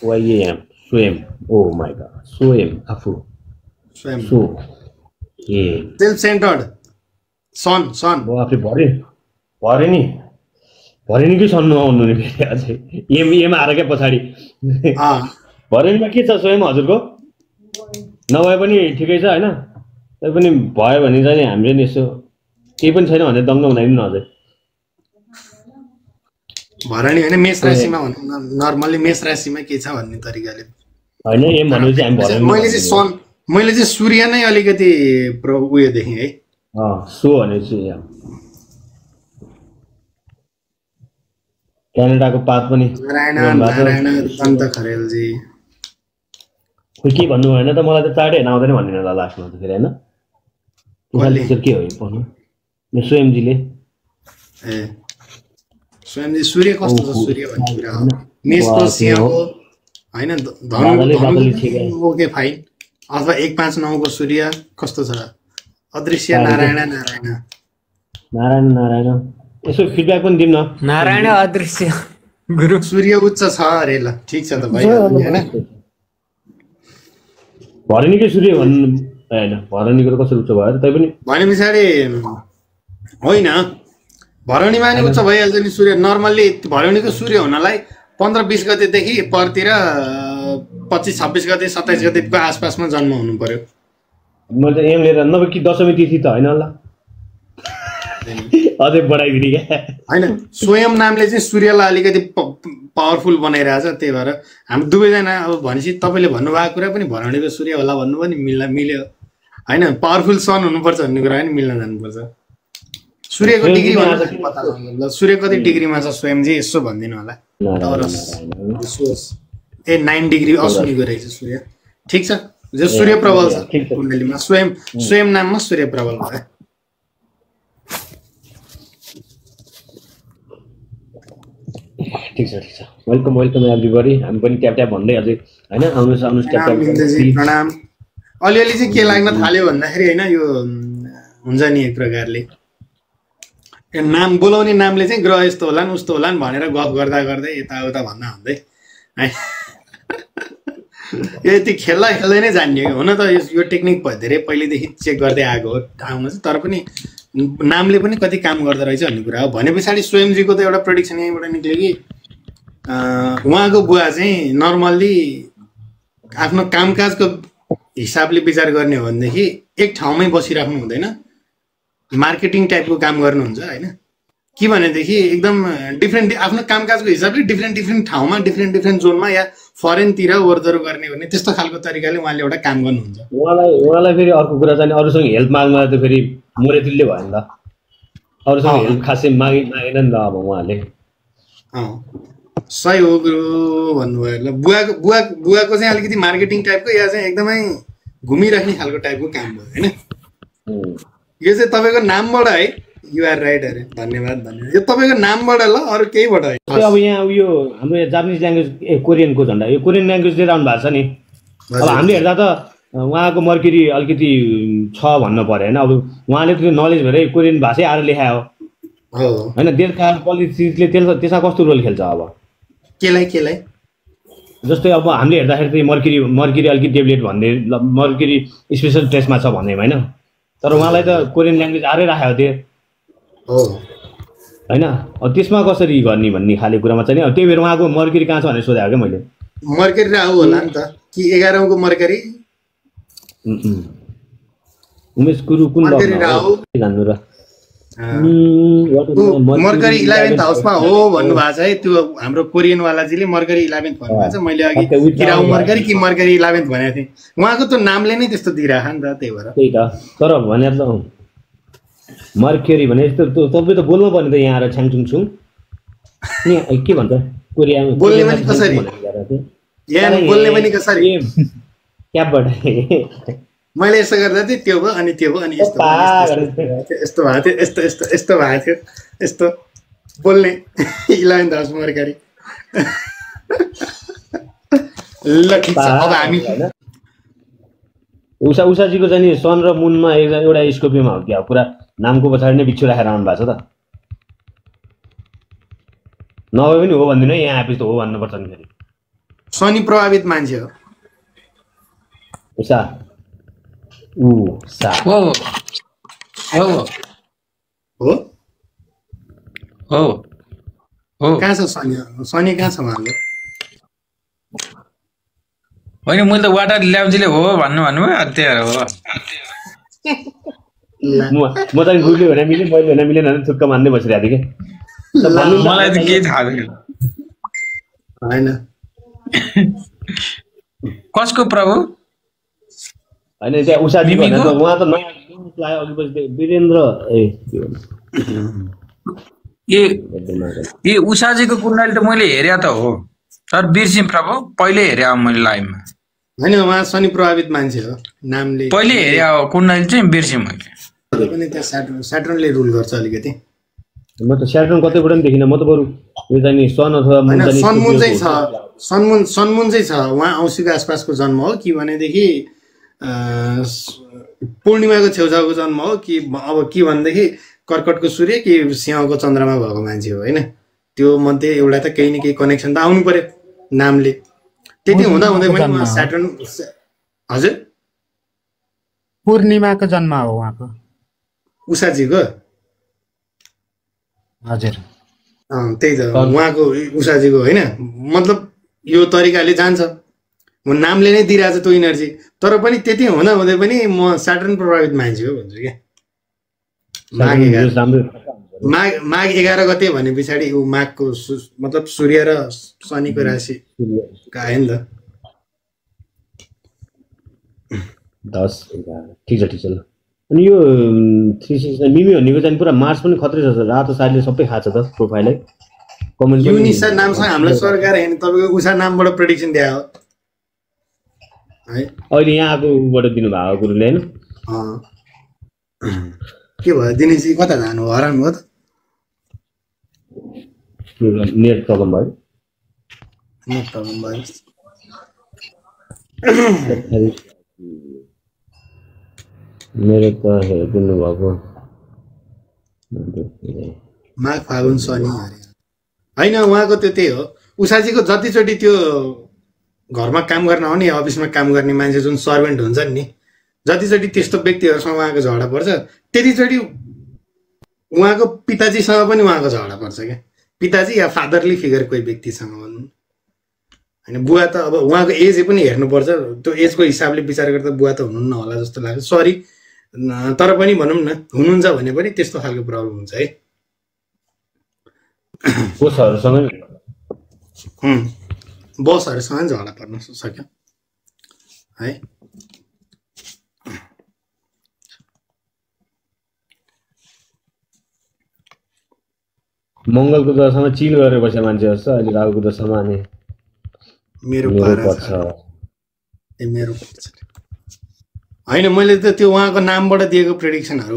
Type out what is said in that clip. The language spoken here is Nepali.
SOWAYAM स्वयं ओ माय गॉड स्वयं आफू स्वयं सो ए सेल्फ सेन्टर्ड सन म आफै भरे नि कि सन्नु आउनु नि फेरि अझै एम आएर क्या पछाडि भरेनीमा के छ स्वयं हजुरको नभए पनि ठिकै छ हैन तै पनि भयो भने चाहिँ हामीले नि यसो केही पनि छैन भने दङ्ग हुँदैन अझै भरणी हैन मेष राशिमा नर्मली मेष राशिमा के छ भन्ने तरिकाले हैन एम भनेपछि हामी भरेनी मैले चाहिँ सूर्य नै अलिकति उयो देखेँ है सो भनेपछि क्यानाडाको पात पनि नारायण दन्त खरेलजी के भन्नु भएन त मलाई त चार्टै हेर्न आउँदैन भन्ने होला लास्टमा त फेरि हैन के हो भन्नु स्वयंजीले ए स्वयंजी सूर्य कस्तो छ सूर्य भन्ने कुरा हो मेषको सिंहको हैन धनु ओके फाइन अथवा 159 को सूर्य कस्तो छ अदृश्य नारायण यसो फिडब्याक पनि दिउँ न नारायण अदृश्य गुरु सूर्य उच्च छ अरे ल ठीक छ त भाइ हैन भरनीकै सूर्य भन्नु हैन भरनीको कसरी उच्च भयो तै पनि भने पछाडी होइन भरणीमा नि उच्च भइहाल्छ नि सूर्य नर्मल्ली भरणीको सूर्य हुनलाई 15-20 गतेदेखि परतिर 25-26 गते 27 गतेको आसपासमा जन्म हुनु पर्यो मैले त एम लिएर नभए कि दशमी तिथि त हैन होला अझै बढाइदिने क्या हैन स्वयं नामले चाहिँ सूर्यलाई अलिकति पावरफुल बनाइरहेछ त्यही भएर हामी दुवैजना अब भनेपछि तपाईले भन्नुभएको कुरा पनि भरणीको सूर्य होला भन्नु पनि मिल्यो हैन पावरफुल सन हुनुपर्छ भन्ने कुरा पनि मिल्न जानुपर्छ सूर्यको डिग्री पता ल सूर्य कति डिग्रीमा छ स्वयंजी यसो भनिदिनु होला ए 9 डिग्री अश्विनीको रहेछ सूर्य ठीक छ जो सूर्य प्रबल छ कुण्डलीमा स्वयं नाममा सूर्य प्रबल भयो ठीक छ वेलकम एभ्रीबडी हामी पनि ट्याप भन्दै अझै हैन आउनुस् ट्याप प्रणाम अलिअलि चाहिँ के लाग्न थाल्यो भन्दाखेरि हैन यो हुन्छ नि एक प्रकारले नाम बोलाउने नामले चाहिँ ग्रह यस्तो होला उस्तो होला भनेर गफ गर्दा गर्दै यताउता भन्दा भन्दै है यति खेल्दै नै जान्ने हो हुन त यो टेक्निक धेरै पहिलेदेखि चेक गर्दै आएको हो ठाउँमा चाहिँ तर पनि नामले पनि कति काम गर्दो रहेछ भन्ने कुरा हो भने पछाडि स्वयंजीको त एउटा प्रेडिक्सन यहीँबाट निक्ल्यो कि उहाँको बुवा चाहिँ नर्मल्ली आफ्नो कामकाजको हिसाबले विचार गर्ने हो भनेदेखि एक ठाउँमै बसिराख्नु हुँदैन मार्केटिङ टाइपको काम गर्नुहुन्छ हैन के भनेदेखि एकदम डिफ्रेन्ट आफ्नो कामकाजको हिसाबले डिफ्रेन्ट ठाउँमा डिफ्रेन्ट जोनमा या फरेनतिर ओरदर गर्ने भने त्यस्तो खालको तरिकाले उहाँले एउटा काम गर्नुहुन्छ उहाँलाई फेरि अर्को कुरा चाहिँ अरूसँग हेल्प माग्दा त फेरि मोरेतुल्य भयो नि त अरूसँग हेल्प खासै मागेन नि त अब उहाँले सही हो गुरु भन्नुभयो ल बुवाको चाहिँ अलिकति मार्केटिङ टाइपको या चाहिँ एकदमै घुमिराख्ने खालको टाइपको काम भयो हैन यो चाहिँ तपाईको नामबाट है युआर राइट अरे धन्यवाद यो तपाईको नामबाट ल अरु केहीबाट है अब यहाँ यो हाम्रो जापानिज ल्याङ्ग्वेज कोरियनको झन्डा यो कोरियन ल्याङ्ग्वेज लिएर आउनु भएको छ नि अब हामीले हेर्दा त उहाँको मर्क्युरी अलिकति छ भन्नु पर्यो हैन अब उहाँले त्यो नलेज भएरै कोरियन भाषै आएर लेखायो हैन देशका पोलिटिक्सले त्यसमा कस्तो रोल खेल्छ अब केलाई जस्तै अब हामीले हेर्दाखेरि चाहिँ मर्क्युरी अलिकति डेभलप भन्ने मर्क्युरी स्पेशल टेस्टमा छ भन्ने हैन तर उहाँलाई त कोरियन ल्याङ्ग्वेज आरै राखेको थियो हैन अब त्यसमा कसरी गर्ने भन्ने खाले कुरामा चाहिँ अब त्यही भएर उहाँको मर्क्युरी कहाँ छ भनेर सोधेको क्या मैले मर्क्युरी राहु होला नि त कि 11 को मर्क्युरी उमेश गुरु कुन जान्नु र मर्क्युरी 11th हाउसमा हो भन्नु भएको छ है त्यो हाम्रो कोरियन वालाजीले मर्क्युरी 11th भन्नु भएको छ मैले अघि किराउ मर्क्युरी कि मर्क्युरी 11th भनेको थिएँ उहाँको त नामले नै त्यस्तो दिइराख नि त त्यही भएर त्यही त तर भने त मर्क्युरी भने जस्तो तपाईँ त बोल्नु पर्ने त यहाँ आएर छ्याङछुङ छुङ नि के भन्छ कोरिया बोल्ने पनि कसरी यहाँ बोल्ने पनि कसरी क्यापबाट मैले यसो गर्दा चाहिँ त्यो भयो अनि यस्तो भएको थियो यस्तो भएको थियो यस्तो बोल्ने 11th हाउस मर्क्युरी ल ठिक छ अब हामी उषाजीको चाहिँ नि सन र मुनमा एउटा स्कोपियोमा हो क्या पुरा नामको पछाडि नै बिच्छु राखेर आउनु भएको छ त नभए पनि हो भन्दिनँ यहाँ आएपछि त हो भन्नुपर्छ नि फेरि शनि प्रभावित मान्छे हो उषा हो हो हो हो हो कहाँ छ शनि कहाँ छ उहाँको होइन मैले त वाटर ल्याउजीले हो भन्नुभयो त्यही हो म त गुरुले भने मिलेँ मैले भने मिलेन भने थुक्क मान्दै बसिरहेको थिएँ कि मलाई त केही थाहा छैन होइन कसको प्रभु होइन त्यहाँ उषाजी भने त उहाँ त नयाँ अघि पछि वीरेन्द्र ए उषाजीको कुण्डली त मैले हेरे त हो तर बिर्सिम प्रभु पहिले हेरे मैले लाइभमा होइन उहाँ शनि प्रभावित मान्छे हो नामले पहिले हेरे कुण्डली चाहिँ बिर्सिम मैले पनि त्यहाँ स्याटर्नले रुल गर्छ अलिकति म त स्याटर्न कतैबाट पनि देखिनँ म त बरु यो चाहिँ नि सन अथवा सनमुन चाहिँ छ सनमुन चाहिँ छ उहाँ औँसीको आसपासको जन्म हो कि भनेदेखि पूर्णिमाको छेउछाउको जन्म हो कि अब के भनेदेखि कर्कटको सूर्य कि सिंहको चन्द्रमा भएको मान्छे हो होइन त्यो मध्ये एउटा त केही न केही कनेक्सन त आउनु पर्यो नामले त्यति हुँदा हुँदै पनि उहाँ स्याटर्न हजुर पूर्णिमाको जन्म हो उहाँको उषाजीको हजुर त्यही त उहाँको उषाजीको होइन मतलब यो तरिकाले जान्छ म नामले नै दिइरहेछ त्यो इनर्जी तर पनि त्यति हुँदा हुँदै पनि म स्याटर्न प्रभावित मान्छे हो भन्छु क्या माघ 11 गते भने पछाडि ऊ माघको मतलब सूर्य र शनिको राशि आयो नि त 10 11 ठिक छ ल अनि यो 369 मिमी भन्नेको चाहिँ पुरा मार्च पनि खत्रै छ रातो सारले सबै खाछ त प्रोफाइललाई कमेन्ट युनिसा नामसँग हामीलाई सरकार हैन तपाईको उषा नामबाट प्रेडिक्सन दिया हो है अहिले यहाँ आकोबाट दिनु भएको गुरुले हैन के भयो दिनेश कता जानु हरान हो त नेट प्रब्लम भयो मेरो त हेर्दिनु भएको माघ फागुन शनि हैन उहाँको त्यो त्यही हो उषाजीको जतिचोटि त्यो घरमा काम गर्न आउने अफिसमा काम गर्ने मान्छे जुन सर्भेन्ट हुन्छ नि जतिचोटि त्यस्तो व्यक्तिहरूसँग उहाँको झगडा पर्छ त्यतिचोटि उहाँको पिताजीसँग पनि उहाँको झगडा पर्छ क्या पिताजी या फादरली फिगर कोही व्यक्तिसँग भन्नु हैन बुवा त अब उहाँको एज पनि हेर्नुपर्छ त्यो एजको हिसाबले विचार गर्दा बुवा त हुनुहुन्न होला जस्तो लाग्छ सरी तर पनि भनौँ न हुनुहुन्छ भने पनि त्यस्तो खालको प्रब्लम हुन्छ है बसहरूसँग झगडा पर्न सक्यो है मंगलको दशामा चिल गरेर बसेको मान्छे जस्तो अहिले राहुको दशामा अनि मेरो पर्छ होइन मैले त त्यो उहाँको नामबाट दिएको प्रेडिक्सनहरू